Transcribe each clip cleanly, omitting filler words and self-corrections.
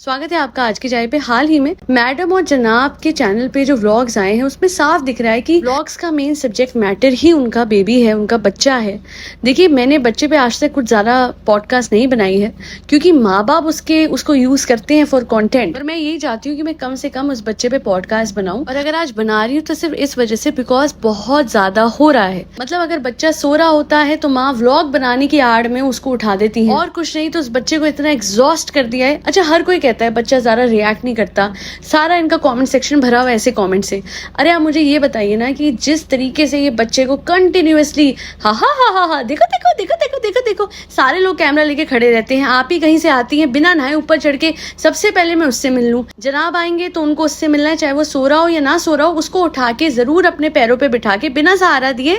स्वागत है आपका आज की चाय पे। हाल ही में मैडम और जनाब के चैनल पे जो व्लॉग्स आए हैं उसमें साफ दिख रहा है कि व्लॉग्स का मेन सब्जेक्ट मैटर ही उनका बेबी है, उनका बच्चा है। देखिए, मैंने बच्चे पे आज तक कुछ ज्यादा पॉडकास्ट नहीं बनाई है क्योंकि माँ बाप उसको यूज करते हैं फॉर कंटेंट, पर मैं यही चाहती हूँ कि मैं कम से कम उस बच्चे पे पॉडकास्ट बनाऊं। और अगर आज बना रही हूँ तो सिर्फ इस वजह से बिकॉज बहुत ज्यादा हो रहा है। मतलब अगर बच्चा सो रहा होता है तो माँ व्लॉग बनाने की आड़ में उसको उठा देती है और कुछ नहीं तो उस बच्चे को इतना एग्जॉस्ट कर दिया है। अच्छा, हर कोई कहता है बच्चा ज्यादा रिएक्ट नहीं करता, सारा इनका कमेंट सेक्शन भरा हुआ ऐसे कमेंट से। अरे आप मुझे ये बताइए ना कि जिस तरीके से ये बच्चे को कंटिन्यूअसली हा हा हा हा हा देखो देखो देखो देखो देखो देखो सारे लोग कैमरा लेके खड़े रहते हैं, आप ही कहीं से आती हैं बिना नहाए ऊपर चढ़ के सबसे पहले मैं उससे मिल लूं। जनाब आएंगे तो उनको उससे मिलना है, चाहे वो सो रहा हो या ना सो रहा हो, उसको उठा के जरूर अपने पैरों पे बिठा के बिना सहारा दिए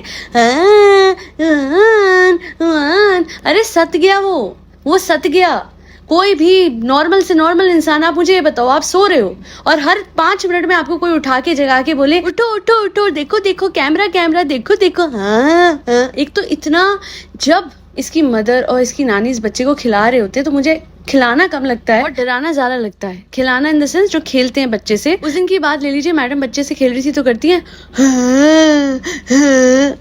अरे सत गया, वो सत गया। कोई भी नॉर्मल से नॉर्मल इंसान, आप मुझे ये बताओ, आप सो रहे हो और हर 5 मिनट में आपको कोई उठा के जगा के बोले उठो उठो उठो, देखो देखो कैमरा कैमरा, देखो देखो। हाँ। एक तो इतना, जब इसकी मदर और इसकी नानी इस बच्चे को खिला रहे होते हैं तो मुझे खिलाना कम लगता है और डराना ज्यादा लगता है। खिलाना इन द सेंस जो खेलते हैं बच्चे से। उस दिन की बात ले लीजिए, मैडम बच्चे से खेल रही थी तो करती है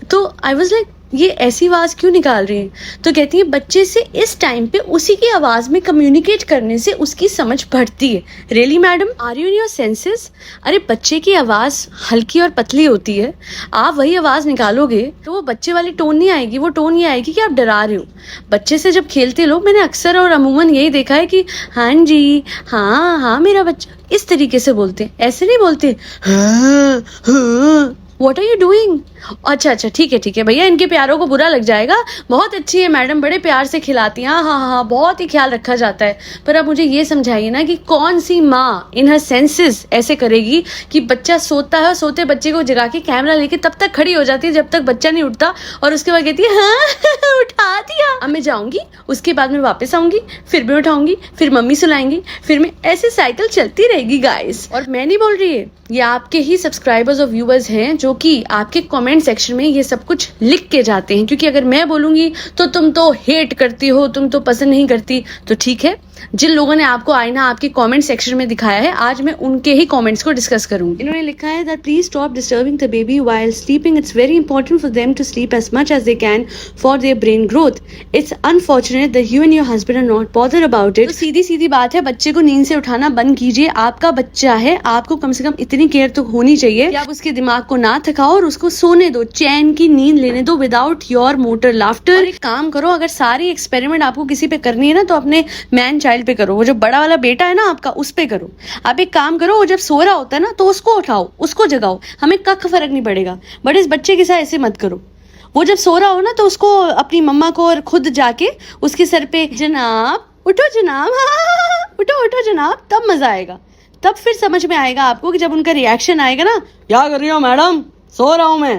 तो आई वाज लाइक ये ऐसी आवाज क्यों निकाल रही है? तो कहती है बच्चे से इस टाइम पे उसी की आवाज में कम्युनिकेट करने से उसकी समझ बढ़ती है। Really madam, are you in your senses? अरे बच्चे की आवाज हल्की और पतली होती है, आप वही आवाज निकालोगे तो वो बच्चे वाली टोन नहीं आएगी। वो टोन ये आएगी कि आप डरा रहे हो। बच्चे से जब खेलते लोग, मैंने अक्सर और अमूमन यही देखा है कि हाँ जी, हाँ हाँ मेरा बच्चा, इस तरीके से बोलते हैं, ऐसे नहीं बोलते हाँ हाँ What are you doing? अच्छा ठीक है भैया, इनके प्यारों को बुरा लग जाएगा। बहुत अच्छी है मैडम, बड़े प्यार से खिलाती हैं, हाँ बहुत ही ख्याल रखा जाता है। पर अब मुझे ये समझाइए ना कि कौन सी माँ इन हर सेंसेस ऐसे करेगी कि बच्चा सोता है और सोते बच्चे को जगा के कैमरा लेके तब तक खड़ी हो जाती है जब तक बच्चा नहीं उठता और उसके बाद कहती है हाँ उठा दिया, अब मैं जाऊंगी, उसके बाद मैं वापस आऊंगी, फिर भी उठाऊंगी, फिर मम्मी सुलाएंगी, फिर मैं ऐसे साइकिल चलती रहेगी गाइस। और मैं नहीं बोल रही है, ये आपके ही सब्सक्राइबर्स और व्यूअर्स हैं जो कि आपके कमेंट सेक्शन में ये सब कुछ लिख के जाते हैं, क्योंकि अगर मैं बोलूंगी तो तुम तो हेट करती हो, तुम तो पसंद नहीं करती। तो ठीक है, जिन लोगों ने आपको आईना आपके कमेंट सेक्शन में दिखाया है, आज मैं उनके ही कमेंट्स को डिस्कस करूंगी। इन्होंने लिखा है that please stop disturbing the baby while sleeping, it's very important for them to sleep as much as they can for their brain growth, it's unfortunate that you and your husband are not bother about it. तो सीधी सीधी बात है, बच्चे को नींद से उठाना बंद कीजिए। आपका बच्चा है, आपको कम से कम इतनी केयर तो होनी चाहिए कि आप उसके दिमाग को ना थकाओ और उसको सोने दो, चैन की नींद लेने दो विदाउट योर मोटर लाफ्टर। एक काम करो, अगर सारी एक्सपेरिमेंट आपको किसी पे करनी है ना तो अपने मैन चाइल्ड पे करो। वो जो बड़ा वाला बेटा है ना आपका, उस पे करो। आप एक काम करो, वो जब सो रहा होता है ना तो उसको उठाओ, उसको जगाओ, हमें कख फर्क नहीं पड़ेगा। बट इस बच्चे के साथ ऐसे मत करो। वो जब सो रहा हो ना तो उसको अपनी मम्मा को और खुद जाके उसके सर पे जनाब उठो जनाब, हाँ उठो उठो जनाब, तब मजा आएगा। तब फिर समझ में आएगा आपको कि जब उनका रिएक्शन आएगा ना, क्या कर रही हो मैडम, सो रहा हूं मैं।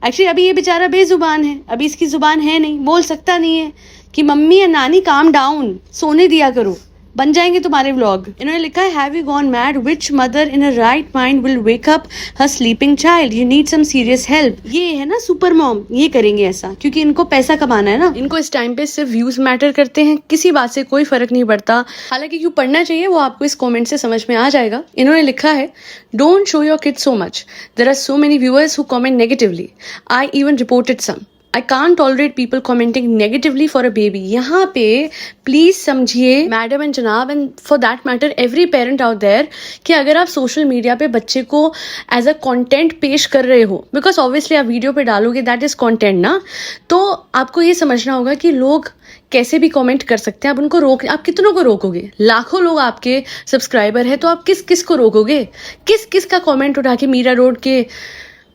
एक्चुअली अभी ये बेचारा बेजुबान है, अभी इसकी जुबान है नहीं, बोल सकता नहीं है कि मम्मी या नानी काम डाउन, सोने दिया करो, बन जाएंगे तुम्हारे व्लॉग। इन्होंने लिखा है have you gone mad, which mother in a right mind will wake up her sleeping child, you need some serious help. ये है ना सुपर मॉम, ये करेंगे ऐसा क्योंकि इनको पैसा कमाना है ना। इनको इस टाइम पे सिर्फ व्यूज मैटर करते हैं, किसी बात से कोई फर्क नहीं पड़ता। हालांकि क्यों पढ़ना चाहिए वो आपको इस कॉमेंट से समझ में आ जाएगा। इन्होंने लिखा है don't show your kid so much, there are so many viewers who comment negatively, I even reported some, I can't tolerate people commenting negatively for a baby। यहाँ पे प्लीज समझिए मैडम एंड जनाब and for that matter every parent out there कि अगर आप social media पे बच्चे को एज अ कंटेंट पेश कर रहे हो, बिकॉज ऑब्वियसली आप वीडियो पे डालोगे दैट इज कंटेंट ना, तो आपको ये समझना होगा कि लोग कैसे भी कमेंट कर सकते हैं। आप उनको आप कितनों को रोकोगे? लाखों लोग आपके सब्सक्राइबर है, तो आप किस किस को रोकोगे? किस किस का कमेंट उठा के मीरा रोड के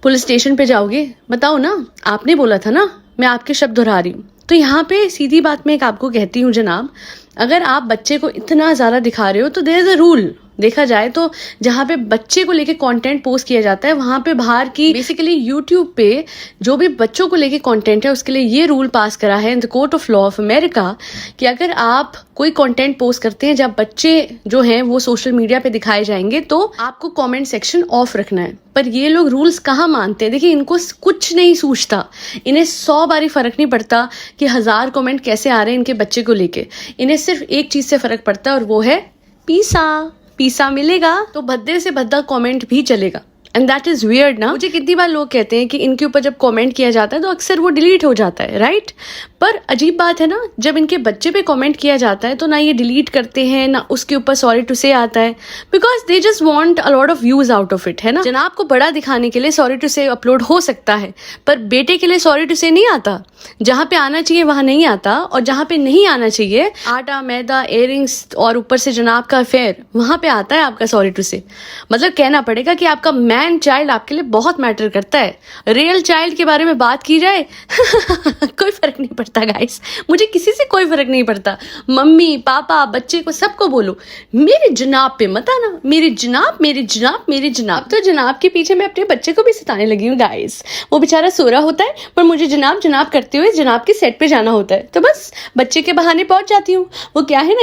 पुलिस स्टेशन पे जाओगे? बताओ ना, आपने बोला था ना, मैं आपके शब्द दोहरा रही हूँ। तो यहाँ पे सीधी बात मैं एक आपको कहती हूँ जनाब, अगर आप बच्चे को इतना ज्यादा दिखा रहे हो तो देयर इज अ रूल। देखा जाए तो जहाँ पे बच्चे को लेके कंटेंट पोस्ट किया जाता है, वहां पे बाहर की बेसिकली यूट्यूब पे जो भी बच्चों को लेके कंटेंट है उसके लिए ये रूल पास करा है in the court of law of America कि अगर आप कोई कंटेंट पोस्ट करते हैं जब बच्चे जो हैं वो सोशल मीडिया पे दिखाए जाएंगे तो आपको कमेंट सेक्शन ऑफ रखना है। पर ये लोग रूल्स कहाँ मानते हैं? देखिए, इनको कुछ नहीं सूझता, इन्हें 100 बारी फर्क नहीं पड़ता कि 1000 कमेंट कैसे आ रहे हैं इनके बच्चे को लेके। इन्हें सिर्फ एक चीज से फर्क पड़ता है और वो है पीसा मिलेगा तो भद्दे से भद्दा कमेंट भी चलेगा। एंड दैट इज वियर्ड ना। मुझे कितनी बार लोग कहते हैं कि इनके ऊपर जब कमेंट किया जाता है तो अक्सर वो डिलीट हो जाता है, राइट? पर अजीब बात है ना, जब इनके बच्चे पे कमेंट किया जाता है तो ना ये डिलीट करते हैं ना उसके ऊपर सॉरी टू से आता है, because they just want a lot of views out of it, है ना। जनाब को बड़ा दिखाने के लिए सॉरी टू से अपलोड हो सकता है, पर बेटे के लिए सॉरी टू से नहीं आता। जहाँ पे आना चाहिए वहां नहीं आता, और जहाँ पे नहीं आना चाहिए, आटा मैदा इयररिंग्स और ऊपर से जनाब का अफेयर, वहां पे आता है आपका सॉरी टू से। मतलब कहना पड़ेगा कि आपका मैन चाइल्ड आपके लिए बहुत मैटर करता है। रियल चाइल्ड के बारे में बात की जाए कोई फर्क नहीं पड़ता गाइस, मुझे किसी से कोई फर्क नहीं पड़ता। मम्मी पापा बच्चे को सबको बोलो मेरे जनाब पे मत आना, मेरे जनाब मेरे जनाब मेरे जनाब। तो जनाब के पीछे मैं अपने बच्चे को भी सताने लगी हूँ गाइस। वो बेचारा सो रहा होता है पर मुझे जनाब जनाब करते हुए जनाब के सेट पे जाना होता है, तो बस बच्चे के बहाने पहुंच जाती हूँ। वो क्या है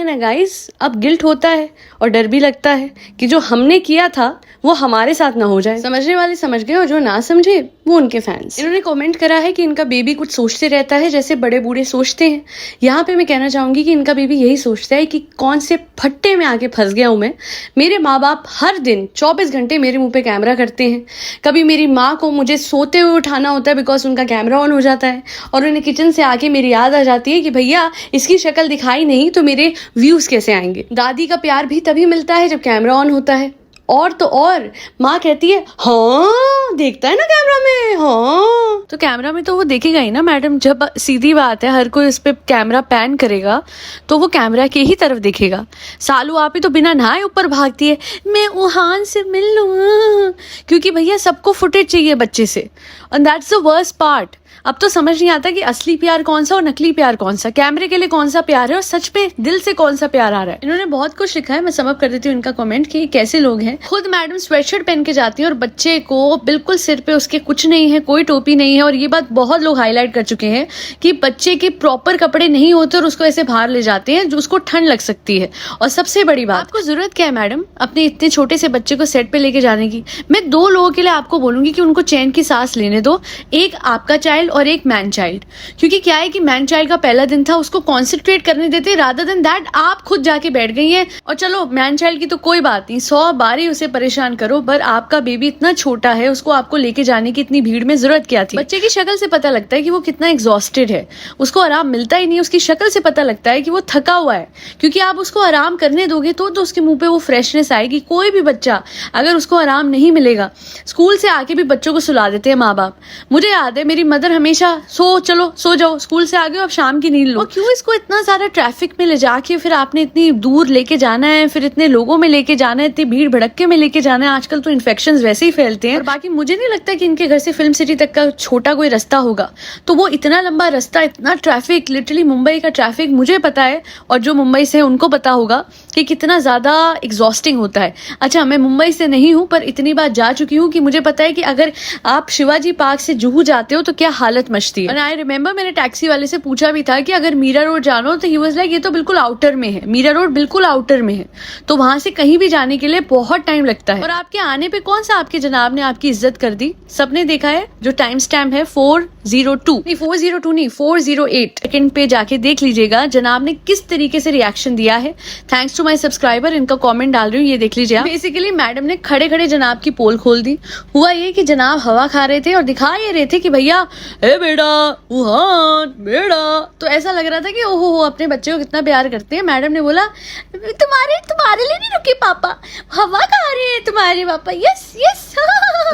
ना गाइस, अब गिल्ट होता है और डर भी लगता है कि जो हमने किया था वो हमारे साथ ना हो जाए। समझने वाले समझ गए और जो ना समझे वो उनके फैंस। इन्होंने कमेंट करा है कि इनका बेबी कुछ सोचते रहता है जैसे बड़े बूढ़े सोचते हैं। यहाँ पे मैं कहना चाहूंगी कि इनका बेबी यही सोचता है कि कौन से फट्टे में आके फंस गया हूं मैं। मेरे माँ बाप हर दिन 24 घंटे मेरे मुंह पे कैमरा करते हैं। कभी मेरी माँ को मुझे सोते हुए उठाना होता है बिकॉज उनका कैमरा ऑन हो जाता है, और उन्हें किचन से आके मेरी याद आ जाती है कि भैया इसकी शक्ल दिखाई नहीं तो मेरे व्यूज कैसे आएंगे। दादी का प्यार भी तभी मिलता है जब कैमरा ऑन होता है। और तो और माँ कहती है हाँ देखता है ना कैमरा में, हाँ तो कैमरा में तो वो देखेगा ही ना मैडम। जब सीधी बात है हर कोई उस पर कैमरा पैन करेगा तो वो कैमरा के ही तरफ देखेगा। सालू आप ही तो बिना नहाए ऊपर भागती है मैं वुहान से मिल लूँ, क्योंकि भैया सबको फुटेज चाहिए बच्चे से। And that's the worst part. अब तो समझ नहीं आता कि असली प्यार कौन सा और नकली प्यार कौन सा, कैमरे के लिए कौन सा प्यार है और सच में दिल से कौन सा प्यार आ रहा है। इन्होंने बहुत कुछ लिखा है, मैं समअप कर देती हूँ इनका कमेंट कि कैसे लोग हैं। खुद मैडम स्वेटशर्ट पहन के जाती है और बच्चे को बिल्कुल सिर पे उसके कुछ नहीं है, कोई टोपी नहीं है। और ये बात बहुत लोग हाईलाइट कर चुके हैं कि बच्चे के प्रॉपर कपड़े नहीं होते और उसको ऐसे बाहर ले जाते हैं जो उसको ठंड लग सकती है। और सबसे बड़ी बात, आपको जरूरत क्या है मैडम अपने इतने छोटे से बच्चे को सेट पे लेके जाने की? मैं 2 लोगों के लिए आपको बोलूंगी कि उनको चैन की सांस लेने दो, एक आपका चाइल्ड और एक मैन चाइल्ड। क्योंकि क्या है कि मैन चाइल्ड का पहला दिन था, उसको कॉन्सेंट्रेट करने देते, रादर देन दैट आप खुद जाके बैठ गई हैं। और चलो मैन चाइल्ड की तो कोई बात नहीं, 100 बार ही उसे परेशान करो, पर आपका बेबी इतना छोटा है, उसको आपको लेके जाने की इतनी भीड़ में जरूरत क्या थी? बच्चे की शक्ल से पता लगता है कि वो कितना एग्जॉस्टेड है, उसको आराम मिलता ही नहीं। उसकी शक्ल से पता लगता है कि वो थका हुआ है, क्योंकि आप उसको आराम करने दोगे तो उसके मुंह पे वो फ्रेशनेस आएगी। कोई भी बच्चा अगर उसको आराम नहीं मिलेगा, स्कूल से आके भी बच्चों को सुला देते हैं माँ बाप। मुझे याद है मेरी मदर हमेशा चलो सो जाओ, स्कूल से आ गए अब शाम की नींद लो। और क्यों इसको इतना सारा ट्रैफिक में ले जाके फिर आपने इतनी दूर लेके जाना है, फिर इतने लोगों में लेके जाना है, इतनी भीड़ भड़क्के में लेके जाना है। आजकल तो इन्फेक्शंस वैसे ही फैलते हैं। और बाकी मुझे नहीं लगता कि इनके घर से फिल्म सिटी तक का छोटा कोई रास्ता होगा, तो वो इतना लंबा रास्ता, इतना ट्रैफिक, लिटरली मुंबई का ट्रैफिक मुझे पता है और जो मुंबई से है उनको पता होगा कि कितना ज्यादा एग्जॉस्टिंग होता है। अच्छा मैं मुंबई से नहीं हूँ पर इतनी बार जा चुकी हूँ कि मुझे पता है कि अगर आप शिवाजी पार्क से जुहू जाते हो तो क्या हालत मचती है। आई रिमेम्बर मैंने टैक्सी वाले से पूछा भी था कि अगर मीरा रोड जाना हो तो ही वाज लाइक ये तो बिल्कुल आउटर में है, मीरा रोड बिल्कुल आउटर में है, तो वहां से कहीं भी जाने के लिए बहुत टाइम लगता है। और आपके आने पे कौन सा आपके जनाब ने आपकी इज्जत कर दी? सबने देखा है जो टाइम स्टैम्प है 402 नहीं 408 सेकंड पे जाके देख लीजिएगा जनाब ने किस तरीके से रिएक्शन दिया है। थैंक्स टू माय सब्सक्राइबर, इनका कमेंट डाल रही हूँ, ये देख लीजिए। बेसिकली मैडम ने खड़े खड़े जनाब की पोल खोल दी। हुआ ये कि जनाब हवा खा रहे थे और दिखा ये रहे थे कि भैया ए बेटा वुहान बेड़ा। तो ऐसा लग रहा था कि ओहो हो अपने बच्चे को कितना प्यार करते हैं। मैडम ने बोला तुम्हारे लिए नहीं रुके पापा, हवा खा रहे हैं तुम्हारे पापा, यस यस।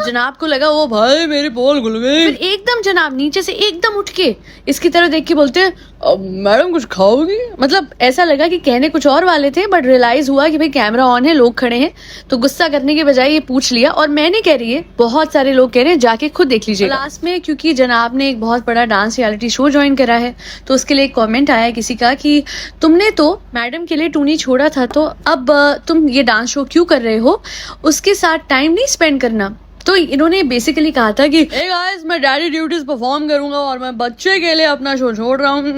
जनाब को लगा ओ भाई मेरी पोल खुल गई। फिर एकदम जनाब नीचे से एकदम उठ के इसकी तरह देख के बोलते हैं मैडम कुछ खाओगी? मतलब ऐसा लगा कि कहने कुछ और वाले थे बट रियलाइज हुआ कि भाई कैमरा ऑन है, लोग खड़े हैं, तो गुस्सा करने के बजाय ये पूछ लिया। और मैंने कह रही है, बहुत सारे लोग कह रहे हैं, जाके खुद देख लीजिए। लास्ट में क्योंकि जनाब ने एक बहुत बड़ा डांस रियलिटी शो ज्वाइन करा है तो उसके लिए एक कमेंट आया किसी का कि तुमने तो मैडम के लिए टूनी छोड़ा था तो अब तुम ये डांस शो क्यों कर रहे हो, उसके साथ टाइम नहीं स्पेंड करना। तो इन्होंने बेसिकली कहा था कि hey guys, मैं डैडी ड्यूटीज परफॉर्म करूंगा और मैं बच्चे के लिए अपना शो छोड़ रहा हूँ।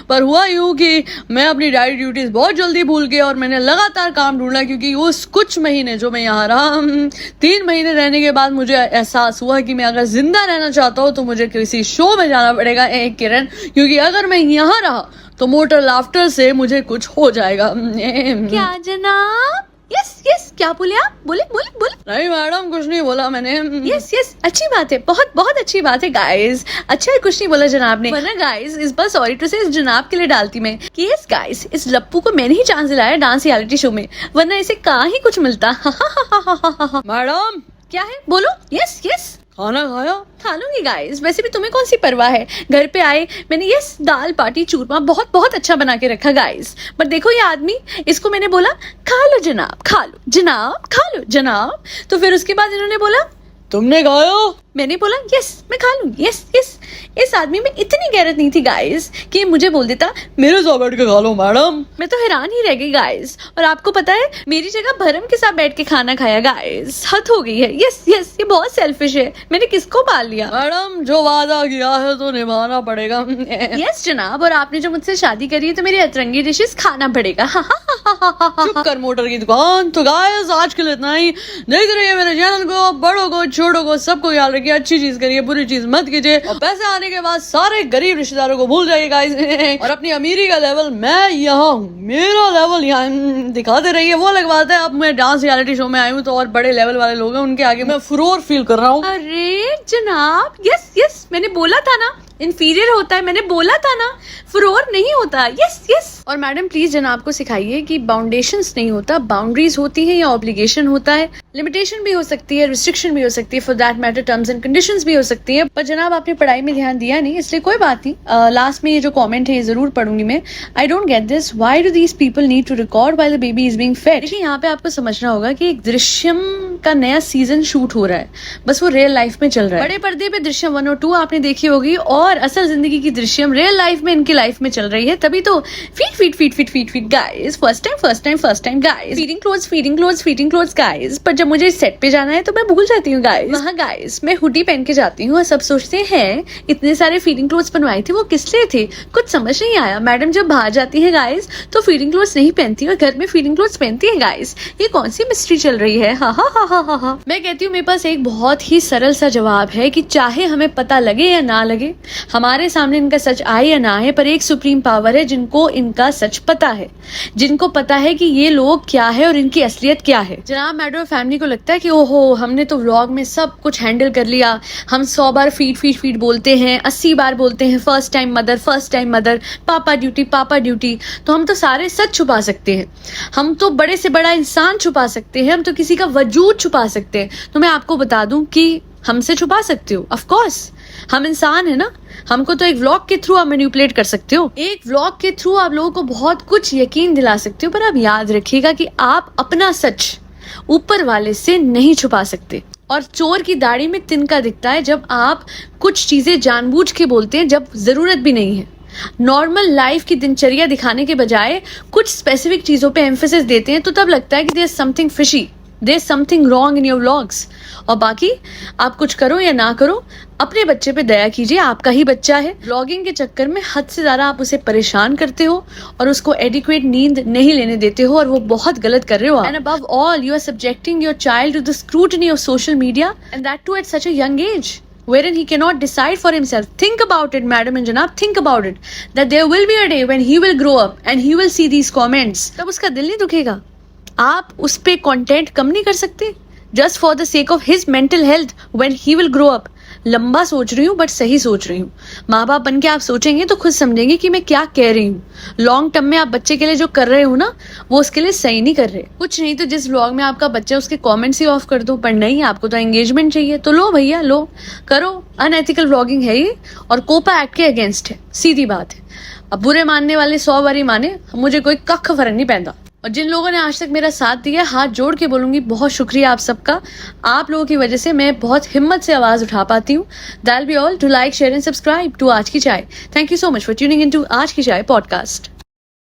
पर हुआ यूं कि मैं अपनी डैडी ड्यूटीज बहुत जल्दी भूल गया और मैंने लगातार काम ढूंढा, क्योंकि उस कुछ महीने जो मैं यहाँ रहा 3 महीने रहने के बाद मुझे एहसास हुआ कि मैं अगर जिंदा रहना चाहता हूँ तो मुझे किसी शो में जाना पड़ेगा किरण, क्योंकि अगर मैं यहाँ रहा तो मोटर लाफ्टर से मुझे कुछ हो जाएगा। क्या जनाब? यस यस, क्या बोले आप? बोले बोले बोले। नहीं मैडम, कुछ नहीं बोला मैंने। यस यस, अच्छी बात है, बहुत बहुत अच्छी बात है गाइस। अच्छा है, कुछ नहीं बोला जनाब ने, वरना गाइस इस बार सॉरी टू से इस जनाब के लिए डालती मैं कि यस गाइस, इस लप्पू को मैंने ही चांस दिलाया डांस रियलिटी शो में, वरना इसे कहाँ ही कुछ मिलता। मैडम क्या है? बोलो। यस यस, खाना खाया? खा लूंगी गाइस, वैसे भी तुम्हें कौन सी परवाह है। घर पे आए मैंने यस दाल बाटी चूरमा बहुत बहुत अच्छा बना के रखा गाइस, पर देखो ये आदमी, इसको मैंने बोला खा लो जनाब, खा लो जनाब, खा लो जनाब, तो फिर उसके बाद इन्होंने बोला तुमने खाया? मैंने बोला यस मैं खा लूंगी, यस यस। इस आदमी में इतनी गैरत नहीं थी गाइस कि मुझे बोल देता मेरे साथ बैठ के खा लो मैडम। मैं तो हैरान ही रह गई गाइस। और आपको पता है, मेरी जगह भरम के साथ बैठ के खाना खाया गाइस, हद हो गई है। यस यस, ये बहुत सेल्फिश है, मैंने किसको पाल लिया। मैडम जो वादा किया है तो निभाना पड़ेगा। यस जनाब, और आपने जो मुझसे शादी करी है तो मेरी अतरंगी डिशेस खाना पड़ेगा। चुप कर मोटर की दुकान। तो गाइस आज के लिए इतना ही। देख रही है मेरे चैनल को, बड़ों को छोटों को सबको ख्याल रखिए, अच्छी चीज करिए, बुरी चीज मत कीजिए, और पैसे आने के बाद सारे गरीब रिश्तेदारों को भूल जाइए गाइस। और अपनी अमीरी का लेवल मैं यहाँ हूँ, मेरा लेवल यहाँ दिखाते रहिए। वो अलग बात है, अब मैं डांस रियलिटी शो में आई हूँ तो और बड़े लेवल वाले लोग हैं, उनके आगे मैं फुरोर फील कर रहा हूँ। अरे जनाब, यस यस, मैंने बोला था ना इंफीरियर होता है, मैंने बोला था ना फुरोर नहीं होता। Yes yes. और मैडम प्लीज जनाब को सिखाइए कि बाउंडेशंस नहीं होता, बाउंड्रीज होती है या ऑब्लिगेशन होता है। लिमिटेशन भी हो सकती है, रिस्ट्रिक्शन भी हो सकती है, for that matter terms and conditions भी हो सकती है। पर जनाब आपने पढ़ाई में ध्यान दिया नहीं, इसलिए कोई बात नहीं। लास्ट में ये जो कमेंट है ये जरूर पढ़ूंगी मैं। I don't get this, why do these people need to record while the baby is being fed. देखिए यहाँ पे आपको समझना होगा कि एक दृश्यम का नया सीजन शूट हो रहा है, बस वो रियल लाइफ में चल रहा है। बड़े पर्दे पे दृश्यम 1 और 2 आपने देखी होगी, और असल जिंदगी की दृश्यम रियल लाइफ में इनकी लाइफ में चल रही है, तभी तो feet feet feet feet feet feet guys, first time guys, feeding clothes guys. पर जब मुझे सेट पे जाना है तो मैं भूल जाती हूँ गाइस। वहाँ गाइस मैं हुडी पहन के जाती हूँ और सब सोचते हैं इतने सारे फीडिंग क्लोथ्स बनवाए थे, वो किस लिए थे, कुछ समझ नहीं आया। मैडम जब बाहर जाती है गाइस तो फीडिंग क्लोथ्स नहीं पहनती और घर में फीडिंग क्लोथ्स पहनती है गाइस, ये कौन सी मिस्ट्री चल रही है। हा हा हा हा हा। मैं कहती हूँ मेरे पास एक बहुत ही सरल सा जवाब है कि चाहे हमें पता लगे या ना लगे, हमारे सामने इनका सच आए या ना आए, पर एक सुप्रीम पावर है जिनको इनका सच पता है, जिनको पता है कि ये लोग क्या है और इनकी असलियत क्या है। जनाब मैडम फैमिली को लगता है कि ओहो हमने तो व्लॉग में सब कुछ हैंडल कर लिया, हम 100 बार फीड बोलते हैं, 80 बार बोलते हैं फर्स्ट टाइम मदर, पापा ड्यूटी, तो हम तो सारे सच छुपा सकते हैं, हम तो बड़े से बड़ा इंसान छुपा सकते हैं, हम तो किसी का वजूद छुपा सकते हैं। तो मैं आपको बता दूं कि हमसे छुपा सकते हो, ऑफ कोर्स हम इंसान है ना, हमको तो एक व्लॉग के थ्रू आप मैनिपुलेट कर सकते हो, एक व्लॉग के थ्रू आप लोगों को बहुत कुछ यकीन दिला सकते हो, पर आप याद रखिएगा कि आप अपना सच ऊपर वाले से नहीं छुपा सकते। और चोर की दाढ़ी में तिनका दिखता है जब आप कुछ चीजें जानबूझ के बोलते हैं जब जरूरत भी नहीं है। नॉर्मल लाइफ की दिनचर्या दिखाने के बजाय कुछ स्पेसिफिक चीजों पे एम्फेसिस देते हैं तो तब लगता है कि there is something fishy, there is something wrong in your vlogs. और बाकी आप कुछ करो या ना करो, अपने बच्चे पे दया कीजिए, आपका ही बच्चा है। व्लॉगिंग के चक्कर में हद से ज्यादा आप उसे परेशान करते हो और उसको एडिक्वेट नींद नहीं लेने देते हो, और वो बहुत गलत कर रहे हो। And above all you are subjecting your child to the scrutiny of social media, and that too at such a young age wherein he cannot decide for himself. Think about it, madam and janab, think about it, that there will be a day when he will grow up and he will see these comments. तब उसका दिल नहीं दुखेगा? आप उस पे content कम नहीं कर सकते just for the sake of his mental health when he will grow up? लंबा सोच रही हूँ बट सही सोच रही हूँ। माँ बाप बन के आप सोचेंगे तो खुद समझेंगे कि मैं क्या कह रही हूँ। लॉन्ग टर्म में आप बच्चे के लिए जो कर रहे हो ना, वो उसके लिए सही नहीं कर रहे। कुछ नहीं तो जिस व्लॉग में आपका बच्चा उसके कमेंट्स ही ऑफ कर दो, पर नहीं आपको तो एंगेजमेंट चाहिए, तो लो भैया लो, करो। अनएथिकल व्लॉगिंग है ये और कोपा एक्ट के अगेंस्ट है, सीधी बात है। अब बुरे मानने वाले 100 बारी माने, मुझे कोई कख फर्क नहीं पैदा। और जिन लोगों ने आज तक मेरा साथ दिया, हाथ जोड़ के बोलूंगी बहुत शुक्रिया आप सबका। आप लोगों की वजह से मैं बहुत हिम्मत से आवाज उठा पाती हूँ। That be all. To like share and subscribe to Aaj Ki Chai. Thank you so much for tuning in to Aaj Ki चाय पॉडकास्ट।